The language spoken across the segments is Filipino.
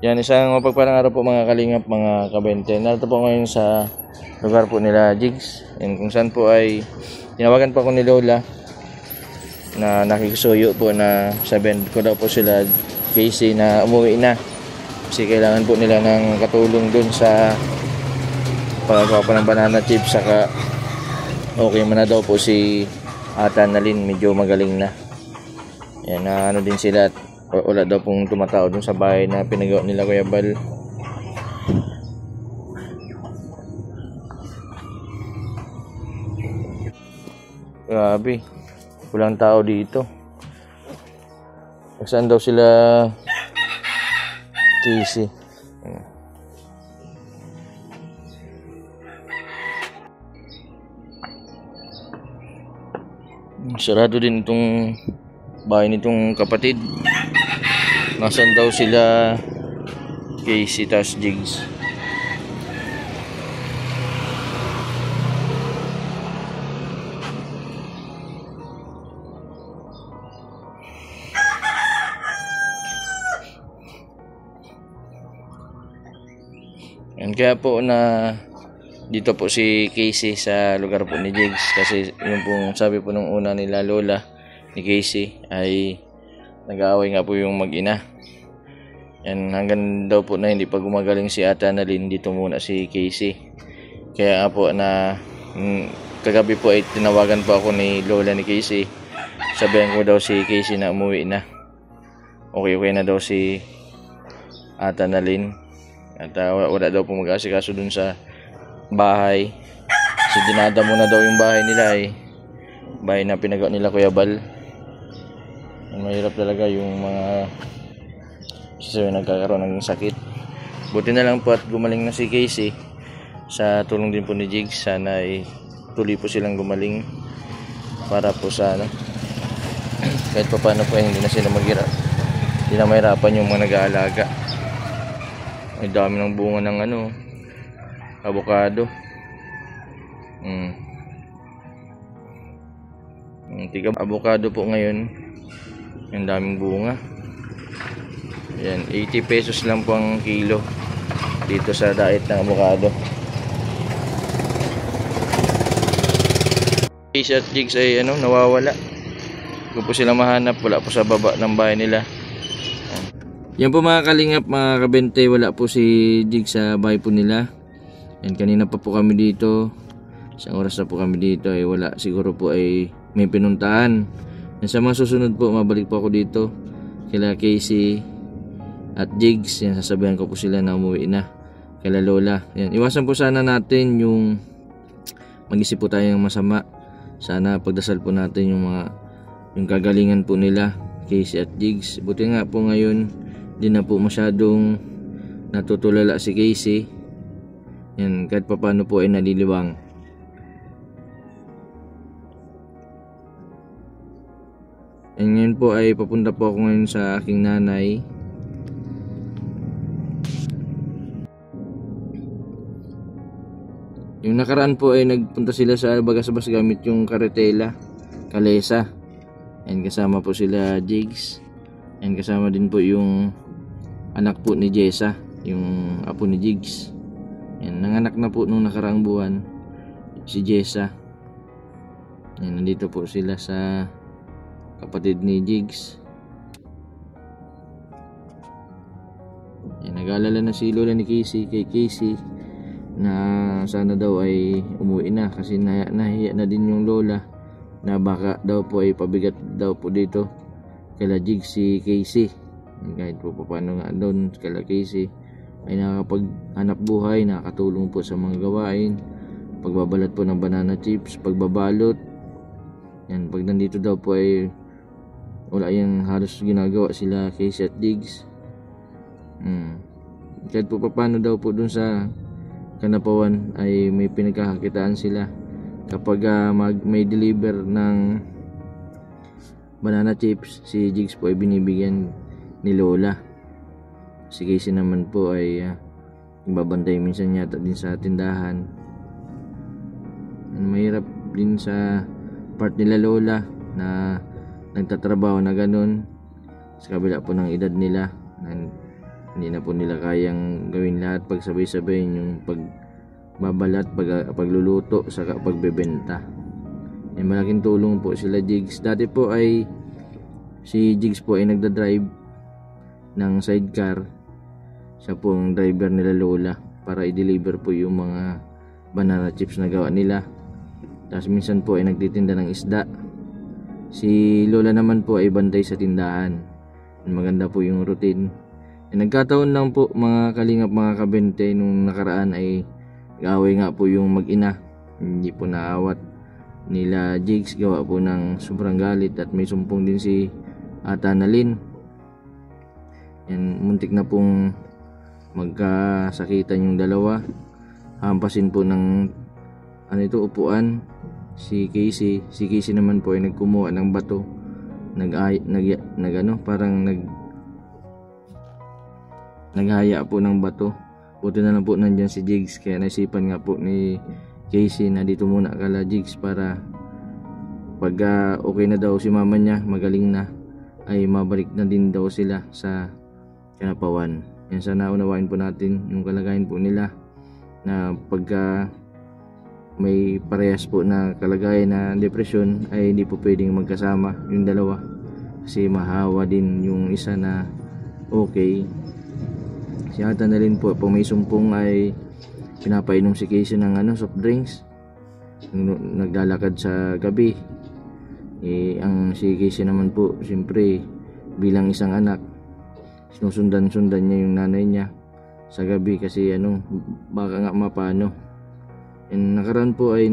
Yan, isang mapagpalang araw po mga kalingap, mga kabente. Narito po ngayon sa lugar po nila Jigs. And kung saan po ay tinawagan po ako ni Lola na nakikisuyo po na sabihin ko daw po sila Casey na umuwi na. Kasi kailangan po nila ng katulong dun sa paggawa pa ng banana chips. Saka okay man na daw po si Ate Annalyn, medyo magaling na. Yan, na ano din sila at wala daw pong tumatao dun sa bahay na pinagawa nila Kuya Bal. Grabe, walang tao dito. Saan daw sila Casey? Sarado din itong bahay nitong kapatid. Nasaan daw sila Casey tas Jigs? And kaya po na dito po si Casey sa lugar po ni Jigs, kasi yung pong sabi po nung una nila Lola ni Casey ay nag-aaway nga po yung mag-ina. Yan, hanggang daw po na hindi pa gumagaling si Ate Annalyn, dito muna si Casey. Kaya nga po na kagabi po ay tinawagan po ako ni Lola ni Casey. Sabihan ko daw si Casey na umuwi na. Okay na daw si Ate Annalyn. At wala daw po mag-asikaso dun sa bahay. Kasi dinadamo na daw yung bahay nila bahay na pinagawa nila Kuya Bal. Mahirap talaga yung mga nagkakaroon ng sakit. Buti na lang po at gumaling na si Casey sa tulong din po ni Jigs. Sana ay tuloy po silang gumaling para po sa kahit pa paano po hindi na sila maghirap, hindi na mahirapan yung mga nag-aalaga. Ay dami ng bunga ng avocado. Tiga avocado po ngayon. Ang daming bunga. Yan, 80 pesos lang po ang kilo dito sa diet ng avocado. Casey at Jigs ay nawawala. Kung po sila mahanap, wala po sa baba ng bahay nila. Yan po mga kalingap, mga kabente, wala po si Jigs sa bahay po nila. Yan, kanina pa po kami dito. Isang oras na po kami dito ay wala. Siguro po ay may pinuntahan. Yan, sa mga susunod po, mabalik po ako dito kila Casey at Jigs. Yan, sasabihan ko po sila na umuwi na kila Lola. Yan, iwasan po sana natin yung mag-isip po tayo ng masama. Sana pagdasal po natin yung kagalingan po nila Casey at Jigs. Buti nga po ngayon di na po masyadong natutulala si Casey. Yan, kahit pa paano po ay naliliwang. And ngayon po ay papunta po ako ngayon sa aking nanay. Yung nakaraan po ay nagpunta sila sa Bagasbas gamit yung karetela, kalesa. And kasama po sila Jigs. And kasama din po yung anak po ni Jessa, yung apo ni Jigs. And nanganak na po nung nakaraang buwan si Jessa. And nandito po sila sa kapatid ni Jigs. Yan, nag-aalala na si Lola ni Casey kay Casey na sana daw ay umuwi na, kasi nahiya na din yung Lola na baka daw po ay pabigat daw po dito kala Jigs si Casey. Kahit po paano nga doon kala Casey ay nakakapaghanap buhay, nakakatulong po sa mga gawain, pagbabalat po ng banana chips, pagbabalot. Yan, pag nandito daw po ay wala yung halos ginagawa sila Casey at Jigs. Kahit po paano daw po dun sa Kanapawan ay may pinagkakakitaan sila kapag may deliver ng banana chips. Si Jigs po ay binibigyan ni Lola. Si Casey naman po ay babantay minsan yata din sa tindahan. Mahirap din sa part nila Lola na nagtatrabaho na ganun sa kabila po ng edad nila. Hindi na po nila kayang gawin lahat pagsabay-sabay yung pagbabalat, pagluluto, saka pagbebenta. Malaking tulong po sila Jigs. Dati po ay si Jigs po ay nagdadrive ng sidecar. Siya po ang driver nila Lola para i-deliver po yung mga banana chips na gawa nila. Tapos minsan po ay nagtitinda ng isda. Si Lola naman po ay bantay sa tindahan. Maganda po yung routine. Nagkataon lang po mga kalingap, mga kabente, nung nakaraan ay away nga po yung mag-ina. Hindi po naawat nila Jigs, gawa po ng sobrang galit at may sumpong din si Ate Annalyn. Muntik na pong magkasakitan yung dalawa. Hampasin po ng upuan si Casey. Si Casey naman po ay nagkumuha ng bato, naghaya po ng bato. Buti na lang po nandyan si Jigs, kaya naisipan nga po ni Casey na dito muna kala Jigs para pag okay na daw si mama niya, magaling na, ay mabalik na din daw sila sa Kanapawan. Sana unawain po natin yung kalagayan po nila, na pagka may parehas po na kalagayan na depresyon ay hindi po pwedeng magkasama yung dalawa, kasi mahawa din yung isa na okay. Si Ate Annalyn po may sumpong ay pinapainom si Casey ng soft drinks. Naglalakad sa gabi. Ang si Casey naman po, siyempre bilang isang anak, sinusundan niya yung nanay niya sa gabi kasi baka nga mapano. Nakaraan po ay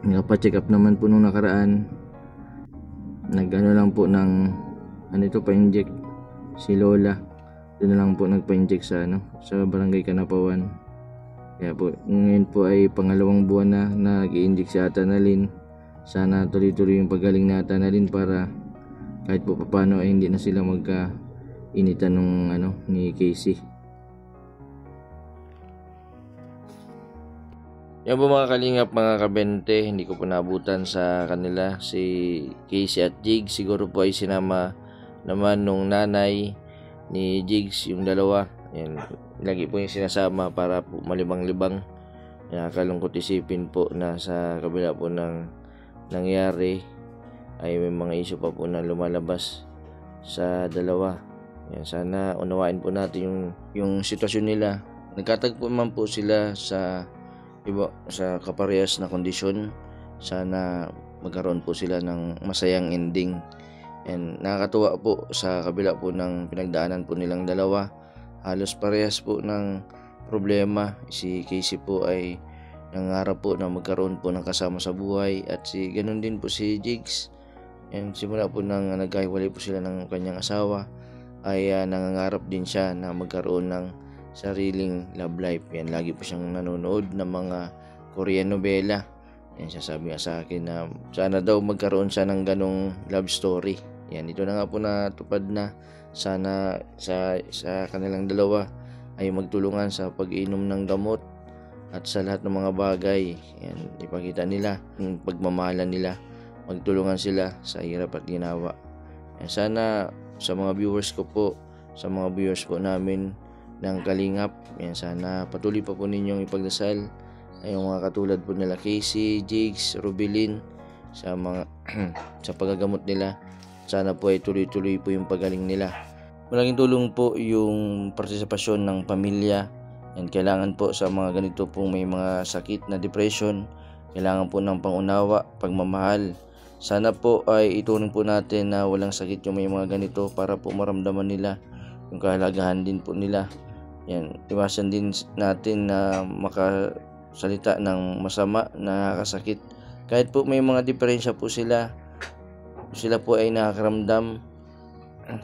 nagpa-check up naman po nung nakaraan. Lang po ng pa-inject si Lola. Doon na lang po nagpa-inject sa barangay Kanapawan. Kaya po ngayon po ay pangalawang buwan na nag-i-inject si Ate Annalyn. Sana tuloy-tuloy yung paggaling ni Ate Annalyn para kahit po paano ay hindi na sila magka-initan ni Casey. Yan po mga kalingap, mga kabente, hindi ko po nabutan sa kanila si Casey at Jigs. Siguro po ay sinama naman nung nanay ni Jigs yung dalawa. Lagi po yung sinasama para po malibang-libang. Nakakalungkot isipin po na sa kabila po ng nangyari ay may mga issue pa po na lumalabas sa dalawa. Sana unawain po natin yung sitwasyon nila. Nagkatagpo man po sila sa kaparehas na kondisyon. Sana magkaroon po sila ng masayang ending. Nakakatuwa po sa kabila po ng pinagdaanan po nilang dalawa. Halos parehas po ng problema. Si Casey po ay nangarap po na magkaroon po ng kasama sa buhay, at ganun din po si Jigs. Simula po nang nagkahiwalay po sila ng kanyang asawa ay nangangarap din siya na magkaroon ng sariling love life. Lagi po siyang nanonood ng mga Korean novela. Sasabi nga sa akin na sana daw magkaroon siya ng ganong love story. Ito na nga po natupad na. Sana sa kanilang dalawa ay magtulungan sa pag-inom ng gamot at sa lahat ng mga bagay. Ipakita nila yung pagmamahalan nila. Magtulungan sila sa hirap at ginawa. Sana sa mga viewers ko po, sa mga viewers po namin ng Kalingap, sana patuloy pa po ninyong ipagdasal yung mga katulad po nila Casey, Jigs, Rubilin sa paggagamot nila. Sana po ay tuloy-tuloy po yung pagaling nila. Malaking tulong po yung partisipasyon ng pamilya. Kailangan po sa mga ganito pong may mga sakit na depression, kailangan po ng pangunawa, pagmamahal. Sana po ay ituring po natin na walang sakit yung may mga ganito para po maramdaman nila yung kahalagahan din po nila. Iwasan din natin na makasalita ng masama, na nakakasakit. Kahit po may mga diferensya po sila po ay nakakaramdam.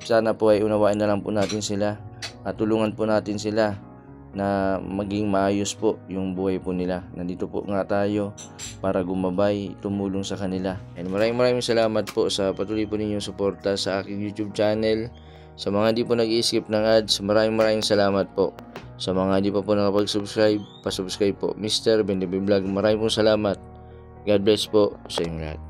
Sana po ay unawain na lang po natin sila at tulungan po natin sila na maging maayos po yung buhay po nila. Nandito po nga tayo para gumabay, tumulong sa kanila. Maraming salamat po sa patuloy po ninyong suporta sa aking YouTube channel. Sa mga hindi po nag-i-skip ng ads, maraming salamat po. Sa mga hindi pa po nakapag-subscribe, pa-subscribe po. Mr. Bendibe Vlog, maraming salamat. God bless po sa inyong lahat.